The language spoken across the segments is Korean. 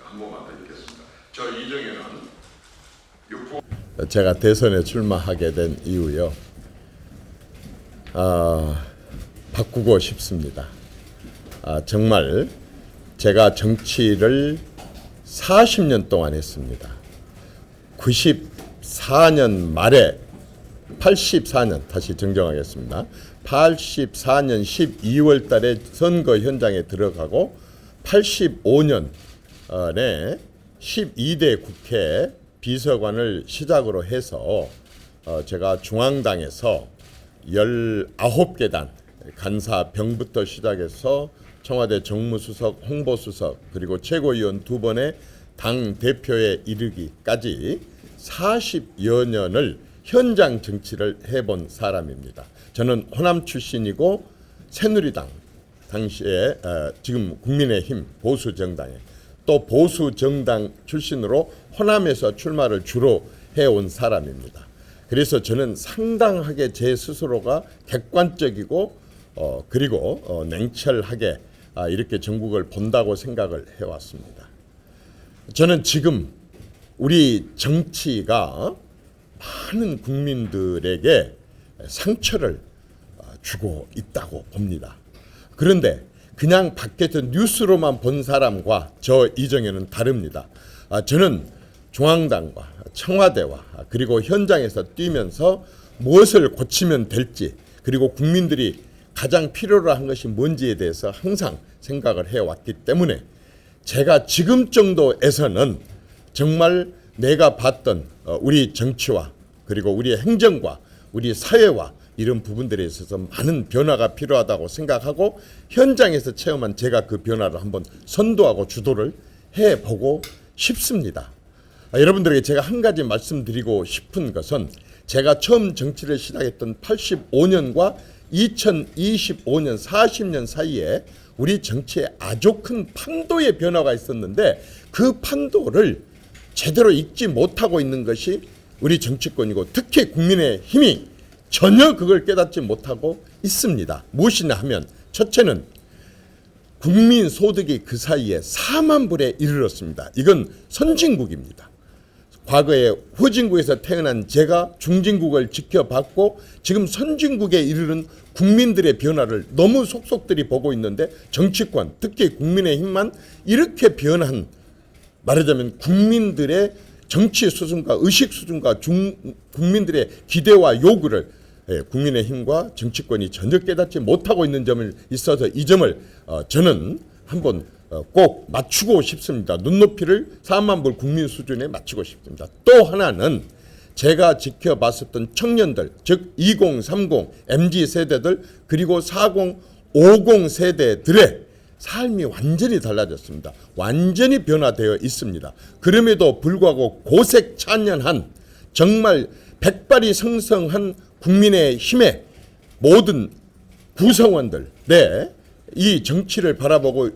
한 번만 더 읽겠습니다. 저 이정현은 제가 대선에 출마하게 된 이유요. 바꾸고 싶습니다. 정말 제가 정치를 40년 동안 했습니다. 94년 말에 84년 다시 정정하겠습니다. 84년 12월 달에 선거 현장에 들어가고 85년에 12대 국회 비서관을 시작으로 해서 제가 중앙당에서 19계단 간사병부터 시작해서 청와대 정무수석, 홍보수석 그리고 최고위원 2번의 당대표에 이르기까지 40여 년을 현장 정치를 해본 사람입니다. 저는 호남 출신이고 새누리당 당시에 지금 국민의힘 보수정당에 또 보수정당 출신으로 호남에서 출마를 주로 해온 사람입니다. 그래서 저는 상당하게 제 스스로가 객관적이고 그리고 냉철하게 이렇게 전국을 본다고 생각을 해왔습니다. 저는 지금 우리 정치가 많은 국민들에게 상처를 주고 있다고 봅니다. 그런데 그냥 밖에서 뉴스로만 본 사람과 저 이정현은 다릅니다. 저는 중앙당과 청와대와 그리고 현장에서 뛰면서 무엇을 고치면 될지 그리고 국민들이 가장 필요로 한 것이 뭔지에 대해서 항상 생각을 해왔기 때문에 제가 지금 정도에서는 정말 내가 봤던 우리 정치와 그리고 우리의 행정과 우리 사회와 이런 부분들에 있어서 많은 변화가 필요하다고 생각하고 현장에서 체험한 제가 그 변화를 한번 선도하고 주도를 해보고 싶습니다. 여러분들에게 제가 한 가지 말씀드리고 싶은 것은 제가 처음 정치를 시작했던 85년과 2025년 40년 사이에 우리 정치에 아주 큰 판도의 변화가 있었는데 그 판도를 제대로 읽지 못하고 있는 것이 우리 정치권이고 특히 국민의힘이 전혀 그걸 깨닫지 못하고 있습니다. 무엇이냐 하면 첫째는 국민 소득이 그 사이에 4만 불에 이르렀습니다. 이건 선진국입니다. 과거에 후진국에서 태어난 제가 중진국을 지켜봤고 지금 선진국에 이르는 국민들의 변화를 너무 속속들이 보고 있는데 정치권 특히 국민의힘만 이렇게 변한 말하자면 국민들의 정치 수준과 의식 수준과 국민들의 기대와 요구를 국민의힘과 정치권이 전혀 깨닫지 못하고 있는 점을 있어서 이 점을 저는 한번 꼭 맞추고 싶습니다. 눈높이를 4만 불 국민 수준에 맞추고 싶습니다. 또 하나는 제가 지켜봤었던 청년들 즉 20, 30, MZ 세대들 그리고 40, 50 세대들의 삶이 완전히 달라졌습니다. 완전히 변화되어 있습니다. 그럼에도 불구하고 고색찬연한 정말 백발이 성성한 국민의힘의 모든 구성원들 이 정치를 바라보고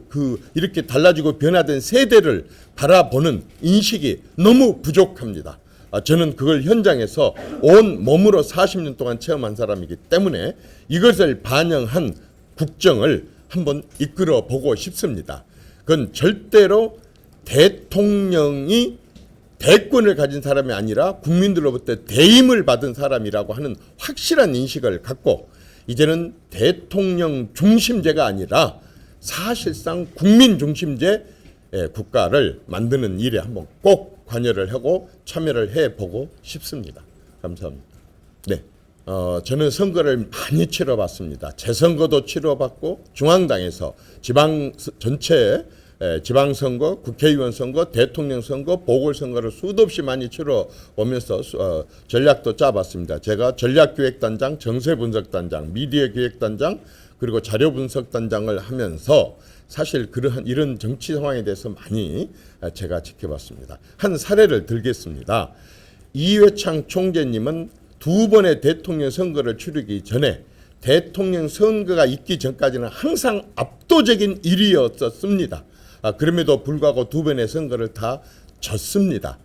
이렇게 달라지고 변화된 세대를 바라보는 인식이 너무 부족합니다. 저는 그걸 현장에서 온 몸으로 40년 동안 체험한 사람이기 때문에 이것을 반영한 국정을 한번 이끌어 보고 싶습니다. 그건 절대로 대통령이 대권을 가진 사람이 아니라 국민들로부터 대임을 받은 사람이라고 하는 확실한 인식을 갖고 이제는 대통령 중심제가 아니라 사실상 국민 중심제 국가를 만드는 일에 한번 꼭 관여를 하고 참여를 해보고 싶습니다. 감사합니다. 네, 저는 선거를 많이 치러봤습니다. 재선거도 치러봤고 중앙당에서 전체 지방선거, 국회의원 선거, 대통령 선거, 보궐선거를 수도 없이 많이 치러오면서 전략도 짜봤습니다. 제가 전략기획단장, 정세분석단장, 미디어기획단장 그리고 자료분석단장을 하면서 사실 이런 정치 상황에 대해서 많이 제가 지켜봤습니다. 한 사례를 들겠습니다. 이회창 총재님은 2번의 대통령 선거를 치르기 전에 대통령 선거가 있기 전까지는 항상 압도적인 1위였었습니다. 그럼에도 불구하고 2번의 선거를 다 졌습니다.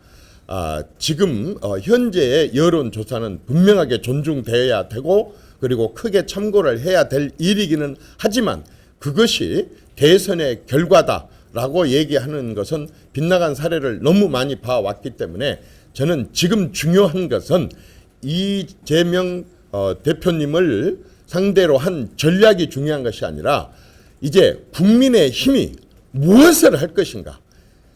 지금 현재의 여론조사는 분명하게 존중되어야 되고 그리고 크게 참고를 해야 될 일이기는 하지만 그것이 대선의 결과다 라고 얘기하는 것은 빗나간 사례를 너무 많이 봐왔기 때문에 저는 지금 중요한 것은 이재명 대표님을 상대로 한 전략이 중요한 것이 아니라 이제 국민의 힘이 무엇을 할 것인가.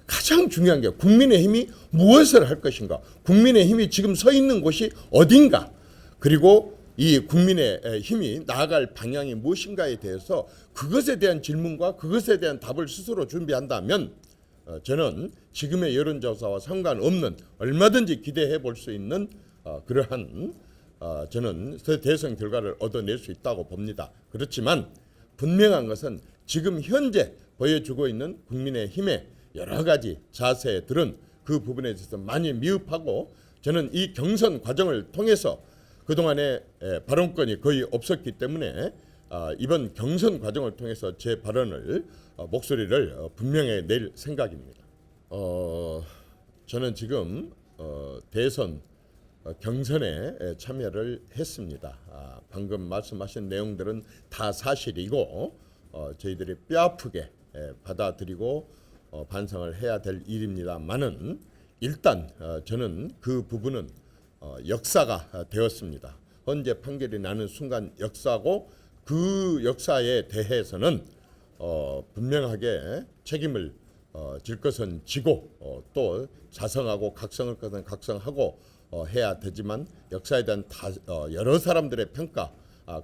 가장 중요한 게 국민의 힘이 무엇을 할 것인가. 국민의 힘이 지금 서 있는 곳이 어딘가. 그리고 이 국민의 힘이 나아갈 방향이 무엇인가에 대해서 그것에 대한 질문과 그것에 대한 답을 스스로 준비한다면 저는 지금의 여론조사와 상관없는 얼마든지 기대해 볼 수 있는 그러한 저는 대선 결과를 얻어낼 수 있다고 봅니다. 그렇지만 분명한 것은 지금 현재 보여주고 있는 국민의 힘의 여러 가지 자세들은 그 부분에 대해서 많이 미흡하고 저는 이 경선 과정을 통해서 그동안에 발언권이 거의 없었기 때문에 이번 경선 과정을 통해서 제 발언을 목소리를 분명히 낼 생각입니다. 저는 지금 대선 경선에 참여를 했습니다. 방금 말씀하신 내용들은 다 사실이고 저희들이 뼈아프게 받아들이고 반성을 해야 될 일입니다만은 일단 저는 그 부분은 역사가 되었습니다. 헌재 판결이 나는 순간 역사고 그 역사에 대해서는 분명하게 책임을 질 것은 지고 또 자성하고 각성할 것은 각성하고 해야 되지만 역사에 대한 여러 사람들의 평가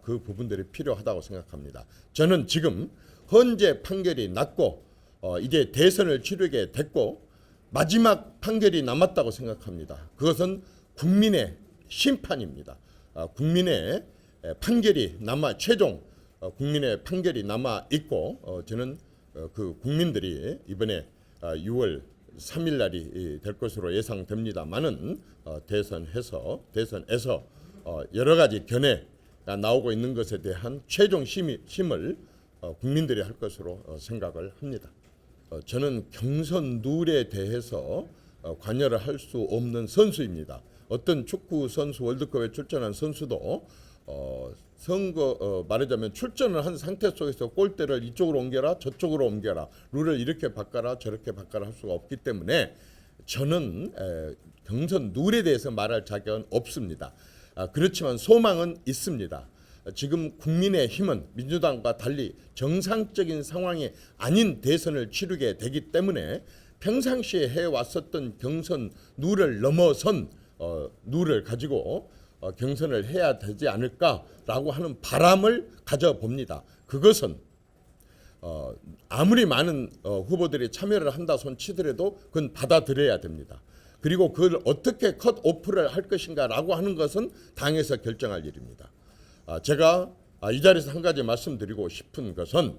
그 부분들이 필요하다고 생각합니다. 저는 지금 헌재 판결이 났고 이제 대선을 치르게 됐고 마지막 판결이 남았다고 생각합니다. 그것은 국민의 심판입니다. 국민의 판결이 남아 최종 국민의 판결이 남아 있고 저는 그 국민들이 이번에 6월 3일 날이 될 것으로 예상됩니다만은 대선에서 여러 가지 견해가 나오고 있는 것에 대한 최종 심을 국민들이 할 것으로 생각을 합니다. 저는 경선 룰에 대해서 관여를 할 수 없는 선수입니다. 어떤 축구 선수 월드컵에 출전한 선수도 선거 말하자면 출전을 한 상태 속에서 골대를 이쪽으로 옮겨라 저쪽으로 옮겨라 룰을 이렇게 바꿔라 저렇게 바꿔라 할 수가 없기 때문에 저는 경선 룰에 대해서 말할 자격은 없습니다. 그렇지만 소망은 있습니다. 지금 국민의 힘은 민주당과 달리 정상적인 상황이 아닌 대선을 치르게 되기 때문에 평상시에 해왔었던 경선 룰을 넘어선 룰을 가지고 경선을 해야 되지 않을까라고 하는 바람을 가져봅니다. 그것은 아무리 많은 후보들이 참여를 한다 손 치더라도 그건 받아들여야 됩니다. 그리고 그걸 어떻게 컷오프를 할 것인가라고 하는 것은 당에서 결정할 일입니다. 제가 이 자리에서 한 가지 말씀드리고 싶은 것은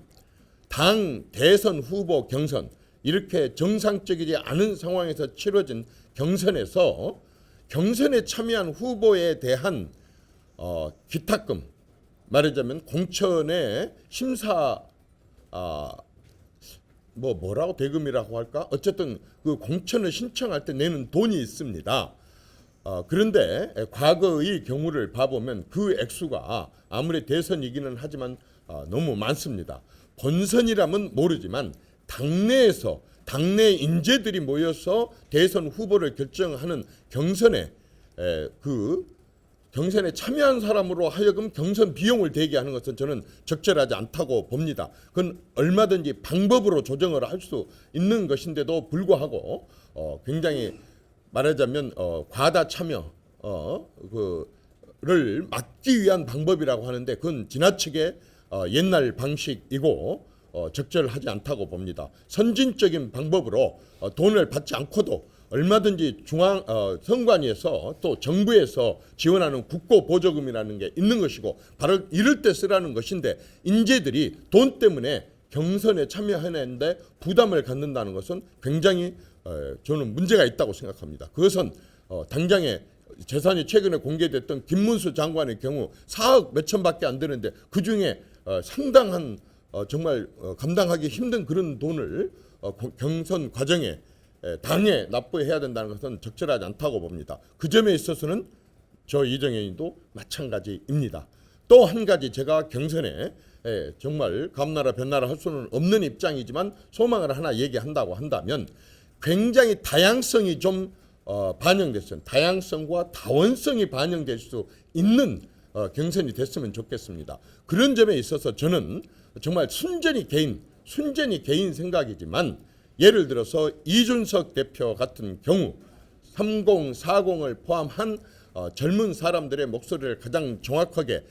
당 대선 후보 경선 이렇게 정상적이지 않은 상황에서 치러진 경선에서 경선에 참여한 후보에 대한 기탁금 말하자면 공천의 심사 뭐라고 대금이라고 할까 어쨌든 그 공천을 신청할 때 내는 돈이 있습니다. 그런데 과거의 경우를 봐보면 그 액수가 아무리 대선이기는 하지만 너무 많습니다. 본선이라면 모르지만 당내에서 당내 인재들이 모여서 대선 후보를 결정하는 경선에 경선에 참여한 사람으로 하여금 경선 비용을 대게 하는 것은 저는 적절하지 않다고 봅니다. 그건 얼마든지 방법으로 조정을 할 수 있는 것인데도 불구하고 굉장히 말하자면 과다 참여를 막기 위한 방법이라고 하는데 그건 지나치게 옛날 방식이고 적절하지 않다고 봅니다. 선진적인 방법으로 돈을 받지 않고도 얼마든지 선관위에서 또 정부에서 지원하는 국고 보조금이라는 게 있는 것이고 바로 이럴 때 쓰라는 것인데 인재들이 돈 때문에 경선에 참여하는데 부담을 갖는다는 것은 굉장히 저는 문제가 있다고 생각합니다. 그것은 당장에 재산이 최근에 공개됐던 김문수 장관의 경우 4억 몇천밖에 안 되는데 그중에 상당한 정말 감당하기 힘든 그런 돈을 경선 과정에 당에 납부해야 된다는 것은 적절하지 않다고 봅니다. 그 점에 있어서는 저 이정현이도 마찬가지입니다. 또 한 가지 제가 경선에 정말 감나라 변나라 할 수는 없는 입장이지만 소망을 하나 얘기한다고 한다면 굉장히 다양성이 좀 반영됐어요. 다양성과 다원성이 반영될 수 있는 경선이 됐으면 좋겠습니다. 그런 점에 있어서 저는 정말 순전히 개인 생각이지만 예를 들어서 이준석 대표 같은 경우 3040을 포함한 젊은 사람들의 목소리를 가장 정확하게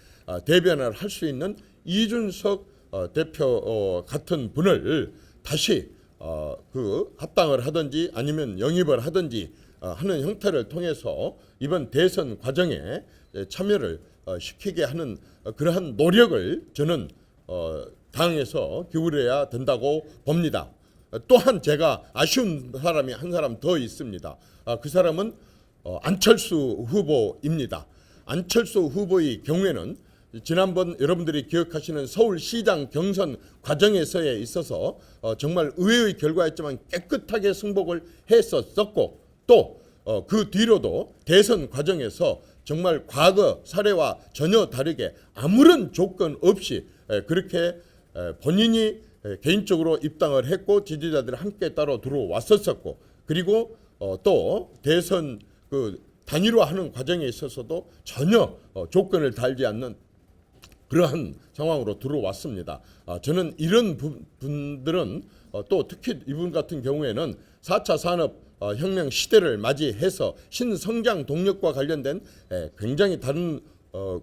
대변을 할 수 있는 이준석 대표 같은 분을 다시 그 합당을 하든지 아니면 영입을 하든지 하는 형태를 통해서 이번 대선 과정에 참여를 시키게 하는 그러한 노력을 저는 당에서 기울여야 된다고 봅니다. 또한 제가 아쉬운 사람이 한 사람 더 있습니다. 그 사람은 안철수 후보입니다. 안철수 후보의 경우에는 지난번 여러분들이 기억하시는 서울시장 경선 과정에서에 있어서 정말 의외의 결과였지만 깨끗하게 승복을 했었고 또 그 뒤로도 대선 과정에서 정말 과거 사례와 전혀 다르게 아무런 조건 없이 그렇게 본인이 개인적으로 입당을 했고 지지자들이 함께 따로 들어왔었고 그리고 또 대선 그 단일화하는 과정에 있어서도 전혀 조건을 달지 않는 그러한 상황으로 들어왔습니다. 저는 이런 분들은 또 특히 이분 같은 경우에는 4차 산업 혁명 시대를 맞이해서 신성장 동력과 관련된 굉장히 다른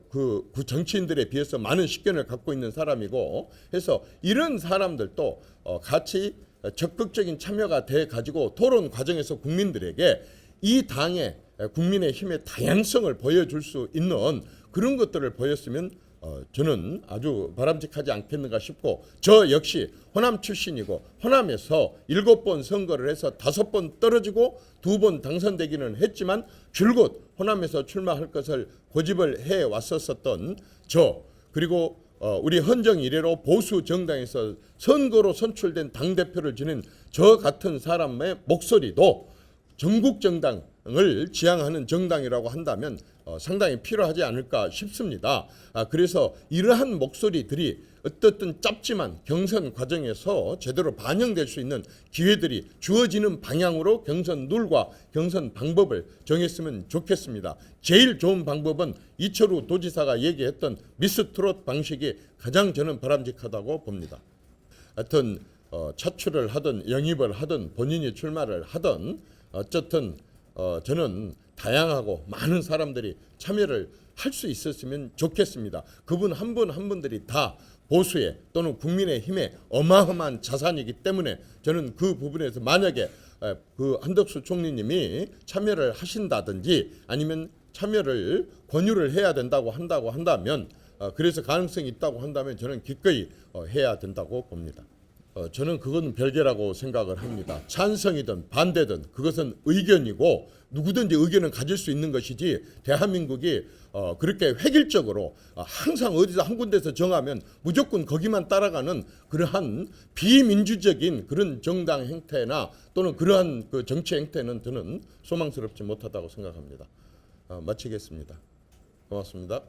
그 정치인들에 비해서 많은 식견을 갖고 있는 사람이고 해서 이런 사람들도 같이 적극적인 참여가 돼 가지고 토론 과정에서 국민들에게 이 당의 국민의힘의 다양성을 보여줄 수 있는 그런 것들을 보였으면 저는 아주 바람직하지 않겠는가 싶고 저 역시 호남 출신이고 호남에서 7번 선거를 해서 5번 떨어지고 2번 당선되기는 했지만 줄곧 호남에서 출마할 것을 고집을 해왔었던 저 그리고 우리 헌정 이래로 보수 정당에서 선거로 선출된 당대표를 지닌 저 같은 사람의 목소리도 전국 정당을 지향하는 정당이라고 한다면 상당히 필요하지 않을까 싶습니다. 그래서 이러한 목소리들이 어떻든 짧지만 경선 과정에서 제대로 반영될 수 있는 기회들이 주어지는 방향으로 경선 룰과 경선 방법을 정했으면 좋겠습니다. 제일 좋은 방법은 이철우 도지사가 얘기했던 미스트롯 방식이 가장 저는 바람직하다고 봅니다. 하여튼 차출을 하든 영입을 하든 본인이 출마를 하든 어쨌든 저는 다양하고 많은 사람들이 참여를 할 수 있었으면 좋겠습니다. 그분 한 분 한 분들이 다 보수의 또는 국민의힘의 어마어마한 자산이기 때문에 저는 그 부분에서 만약에 그 한덕수 총리님이 참여를 하신다든지 아니면 참여를 권유를 해야 된다고 한다면 그래서 가능성이 있다고 한다면 저는 기꺼이 해야 된다고 봅니다. 저는 그건 별개라고 생각을 합니다. 찬성이든 반대든 그것은 의견이고 누구든지 의견을 가질 수 있는 것이지 대한민국이 그렇게 획일적으로 항상 어디서 한 군데서 정하면 무조건 거기만 따라가는 그러한 비민주적인 그런 정당 행태나 또는 그러한 그 정치 행태는 저는 소망스럽지 못하다고 생각합니다. 마치겠습니다. 고맙습니다.